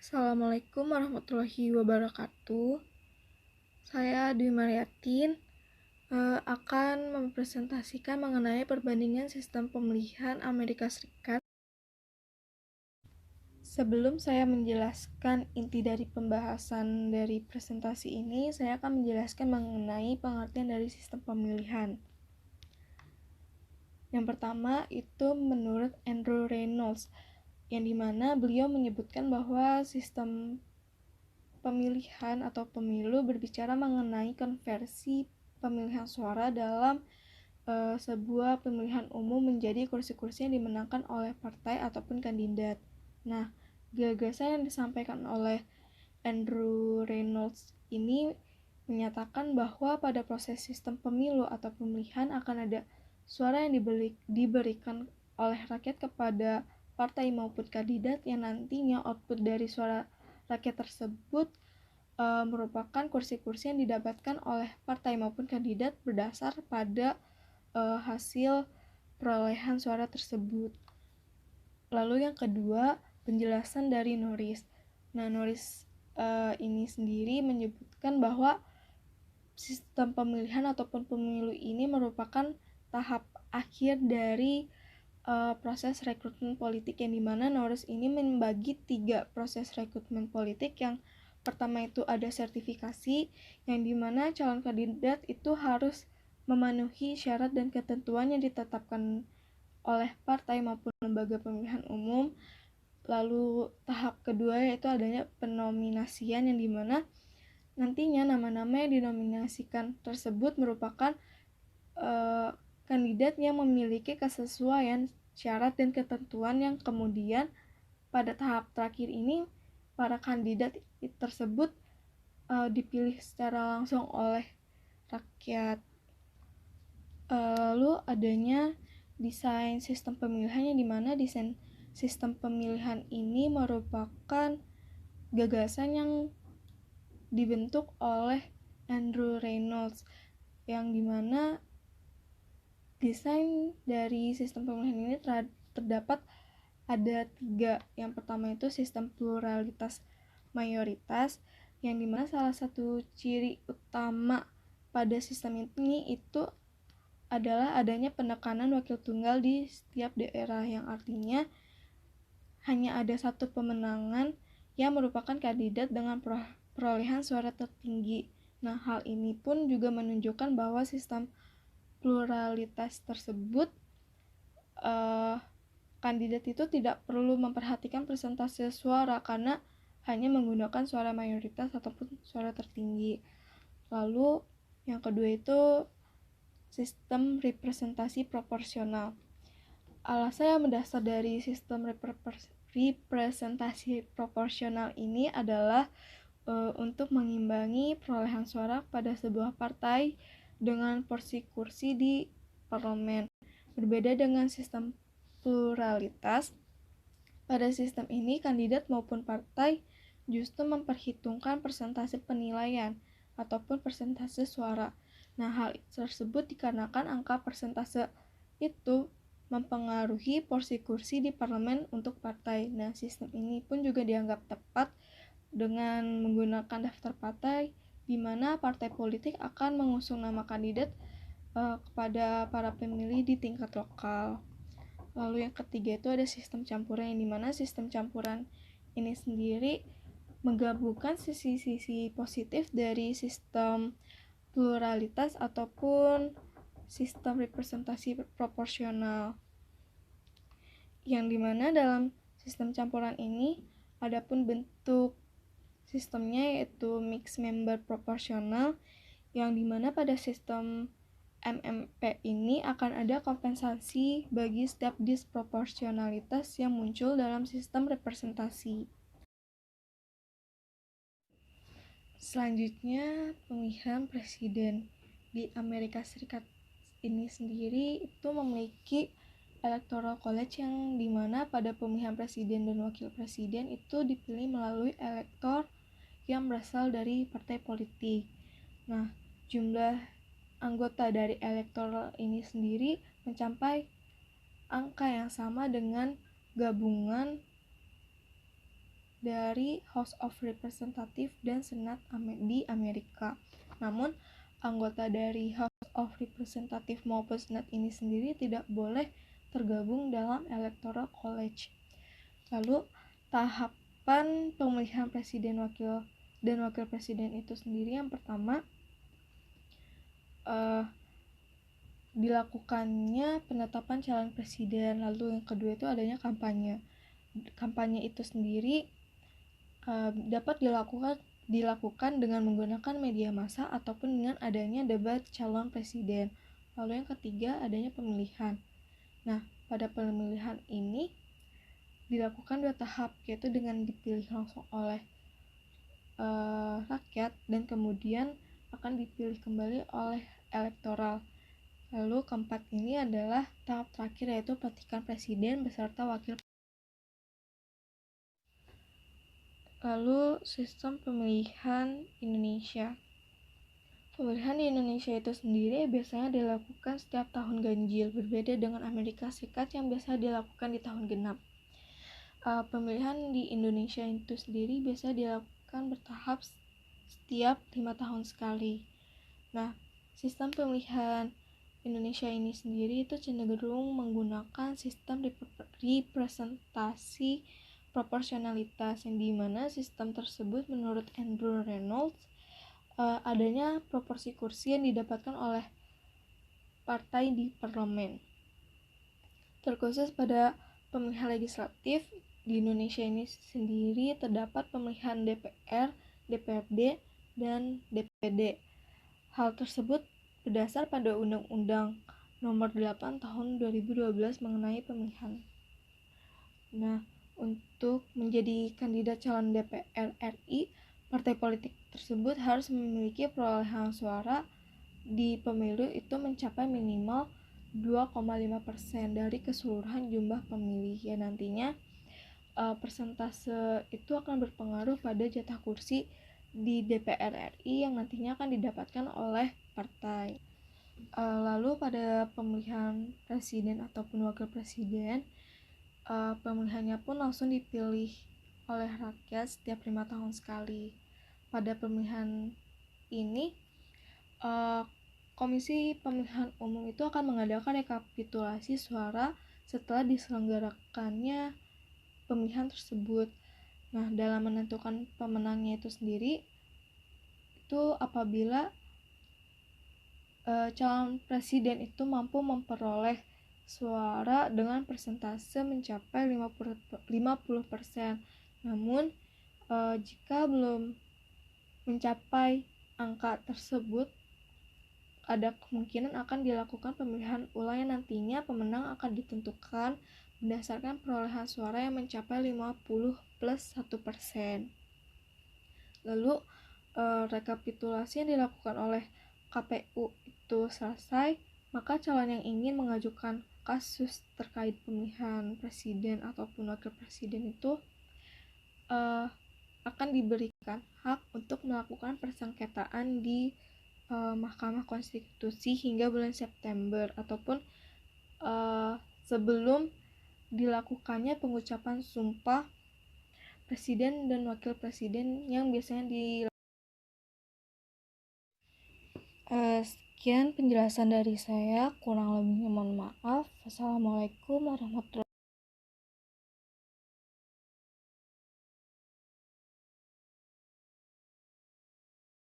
Assalamualaikum warahmatullahi wabarakatuh. Saya Dwi Maryatin akan mempresentasikan mengenai perbandingan sistem pemilihan Amerika Serikat. Sebelum saya menjelaskan inti dari pembahasan dari presentasi ini, saya akan menjelaskan mengenai pengertian dari sistem pemilihan. Yang pertama itu menurut Andrew Reynolds, yang dimana beliau menyebutkan bahwa sistem pemilihan atau pemilu berbicara mengenai konversi pemilihan suara dalam sebuah pemilihan umum menjadi kursi-kursi yang dimenangkan oleh partai ataupun kandidat. Nah, gagasan yang disampaikan oleh Andrew Reynolds ini menyatakan bahwa pada proses sistem pemilu atau pemilihan akan ada suara yang diberikan oleh rakyat kepada partai maupun kandidat yang nantinya output dari suara rakyat tersebut merupakan kursi-kursi yang didapatkan oleh partai maupun kandidat berdasar pada hasil perolehan suara tersebut. Lalu yang kedua, penjelasan dari Norris. Nah, Norris ini sendiri menyebutkan bahwa sistem pemilihan ataupun pemilu ini merupakan tahap akhir dari proses rekrutmen politik, yang dimana Norris ini membagi 3 proses rekrutmen politik. Yang pertama itu ada sertifikasi, yang dimana calon kandidat itu harus memenuhi syarat dan ketentuan yang ditetapkan oleh partai maupun lembaga pemilihan umum. Lalu tahap kedua yaitu adanya penominasian, yang dimana nantinya nama-nama yang dinominasikan tersebut merupakan kandidat yang memiliki kesesuaian syarat dan ketentuan, yang kemudian pada tahap terakhir ini para kandidat tersebut dipilih secara langsung oleh rakyat. Lalu adanya desain sistem pemilihan, yang dimana desain sistem pemilihan ini merupakan gagasan yang dibentuk oleh Andrew Reynolds, yang dimana desain dari sistem pemilihan ini terdapat ada 3. Yang pertama itu sistem pluralitas mayoritas, yang dimana salah satu ciri utama pada sistem ini itu adalah adanya penekanan wakil tunggal di setiap daerah, yang artinya hanya ada satu pemenangan yang merupakan kandidat dengan perolehan suara tertinggi. Nah, hal ini pun juga menunjukkan bahwa sistem pluralitas tersebut kandidat itu tidak perlu memperhatikan persentase suara karena hanya menggunakan suara mayoritas ataupun suara tertinggi. Lalu yang kedua itu sistem representasi proporsional. Alasan yang mendasar dari sistem representasi proporsional ini adalah untuk mengimbangi perolehan suara pada sebuah partai dengan porsi kursi di parlemen. Berbeda dengan sistem pluralitas, pada sistem ini kandidat maupun partai justru memperhitungkan persentase penilaian ataupun persentase suara. Nah, hal tersebut dikarenakan angka persentase itu mempengaruhi porsi kursi di parlemen untuk partai. Nah, sistem ini pun juga dianggap tepat dengan menggunakan daftar partai, di mana partai politik akan mengusung nama kandidat kepada para pemilih di tingkat lokal. Lalu yang ketiga itu ada sistem campuran, yang dimana sistem campuran ini sendiri menggabungkan sisi-sisi positif dari sistem pluralitas ataupun sistem representasi proporsional, yang dimana dalam sistem campuran ini adapun bentuk sistemnya yaitu mixed member proporsional, yang dimana pada sistem MMP ini akan ada kompensasi bagi setiap disproporsionalitas yang muncul dalam sistem representasi. Selanjutnya, pemilihan presiden di Amerika Serikat ini sendiri itu memiliki electoral college, yang dimana pada pemilihan presiden dan wakil presiden itu dipilih melalui elektor yang berasal dari partai politik. Nah, jumlah anggota dari elektoral ini sendiri mencapai angka yang sama dengan gabungan dari House of Representatives dan Senat di Amerika. Namun, anggota dari House of Representatives maupun Senat ini sendiri tidak boleh tergabung dalam Electoral College. Lalu, tahapan pemilihan presiden dan wakil presiden itu sendiri yang pertama dilakukannya penetapan calon presiden, lalu yang kedua itu adanya kampanye. Kampanye itu sendiri dapat dilakukan dengan menggunakan media massa ataupun dengan adanya debat calon presiden. Lalu yang ketiga adanya pemilihan. Nah, pada pemilihan ini dilakukan 2 tahap, yaitu dengan dipilih langsung oleh rakyat dan kemudian akan dipilih kembali oleh elektoral. Lalu keempat ini adalah tahap terakhir, yaitu pelantikan presiden beserta wakil. Lalu sistem pemilihan Indonesia. Pemilihan di Indonesia itu sendiri biasanya dilakukan setiap tahun ganjil, berbeda dengan Amerika Serikat yang biasa dilakukan di tahun genap. Pemilihan di Indonesia itu sendiri biasa dilakukan bertahap setiap 5 tahun sekali. Nah, sistem pemilihan Indonesia ini sendiri itu cenderung menggunakan sistem representasi proporsionalitas, yang dimana sistem tersebut menurut Andrew Reynolds adanya proporsi kursi yang didapatkan oleh partai di parlemen. Terkhusus pada pemilihan legislatif di Indonesia ini sendiri terdapat pemilihan DPR, DPRD, dan DPD. Hal tersebut berdasar pada Undang-Undang Nomor 8 Tahun 2012 mengenai pemilihan. Nah, untuk menjadi kandidat calon DPR RI, partai politik tersebut harus memiliki perolehan suara di pemilu itu mencapai minimal 2,5% dari keseluruhan jumlah pemilih. Ya, nantinya persentase itu akan berpengaruh pada jatah kursi di DPR RI yang nantinya akan didapatkan oleh partai. Lalu pada pemilihan presiden ataupun wakil presiden, pemilihannya pun langsung dipilih oleh rakyat setiap 5 tahun sekali. Pada pemilihan ini, Komisi Pemilihan Umum itu akan mengadakan rekapitulasi suara setelah diselenggarakannya pemilihan tersebut. Nah, dalam menentukan pemenangnya itu sendiri, itu apabila calon presiden itu mampu memperoleh suara dengan persentase mencapai 50%. Namun, jika belum mencapai angka tersebut, ada kemungkinan akan dilakukan pemilihan ulang yang nantinya pemenang akan ditentukan berdasarkan perolehan suara yang mencapai 50 plus 1%. Lalu, rekapitulasi yang dilakukan oleh KPU itu selesai, maka calon yang ingin mengajukan kasus terkait pemilihan presiden ataupun wakil presiden itu akan diberikan hak untuk melakukan persengketaan di Mahkamah Konstitusi hingga bulan September ataupun sebelum dilakukannya pengucapan sumpah presiden dan wakil presiden yang biasanya sekian penjelasan dari saya, kurang lebihnya mohon maaf. Wassalamualaikum warahmatullahi wabarakatuh.